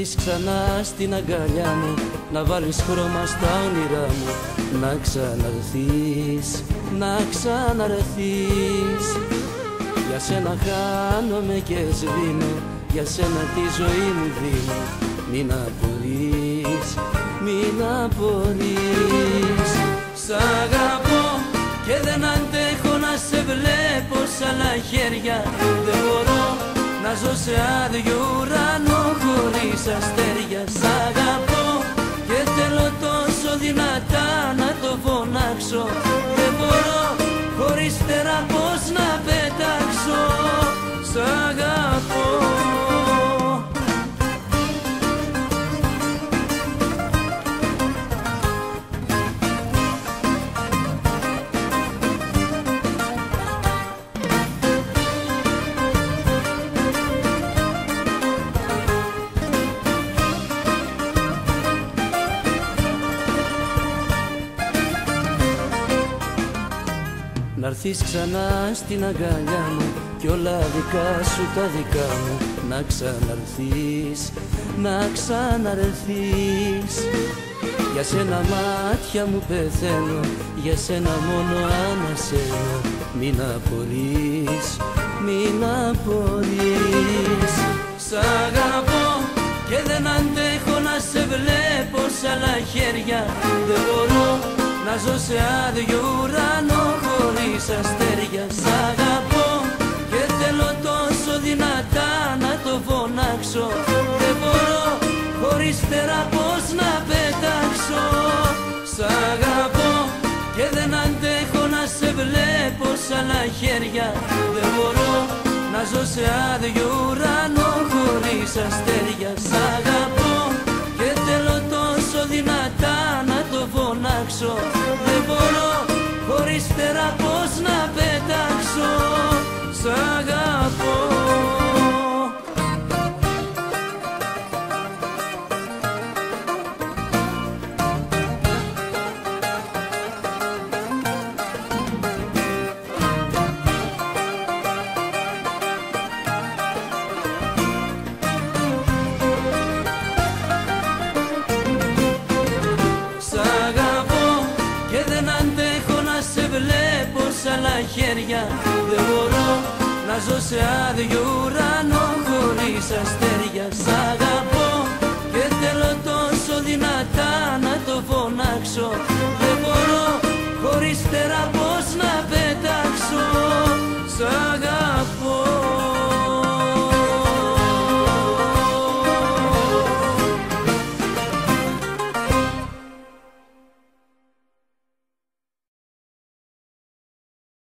έρθεις ξανά στην αγκαλιά μου, να βάλεις χρώμα στα όνειρά μου, να ξαναρθείς, να ξαναρθείς. Για σένα χάνομαι και σβήνω, για σένα τη ζωή μου δίνω. Μην απορείς, μην απορείς. Σ' αγαπώ και δεν αντέχω να σε βλέπω σ' άλλα χέρια. Δεν μπορώ να ζω σε άδειο ουρανό χωρίς αστέρια. Σ' αγαπώ και θέλω τόσο δυνατά να το φωνάξω. Δεν μπορώ χωρίς φτερά πως να πετάξω. Σ' αγαπώ. Να'ρθείς ξανά στην αγκαλιά μου κι όλα δικά σου τα δικά μου. Να ξαναρθείς, να ξαναρθείς. Για σένα μάτια μου πεθαίνω, για σένα μόνο ανασένω. Μην απορείς, μην απορείς. Σ' αγαπώ και δεν αντέχω να σε βλέπω σ' άλλα χέρια. Δεν μπορώ να ζω σε άδειο ουρανό χωρίς αστέρια. Σ' αγαπώ και θέλω τόσο δυνατά να το φωνάξω. Δεν μπορώ χωρίς φτερά πως να πετάξω. Σ' αγαπώ και δεν αντέχω να σε βλέπω σ' άλλα χέρια. Δεν μπορώ να ζω σε άδειο ουρανό χωρίς αστέρια. Σ' αγαπώ και θέλω τόσο δυνατά να το φωνάξω. Δεν μπορώ χωρίς φτερά πως να πετάξω. Σ' αγαπώ. Βλέπω σ' άλλα χέρια. Δεν μπορώ να ζω σε άδειο ουρανό χωρίς αστέρια. Σ' αγαπώ και θέλω τόσο δυνατά να το φωνάξω.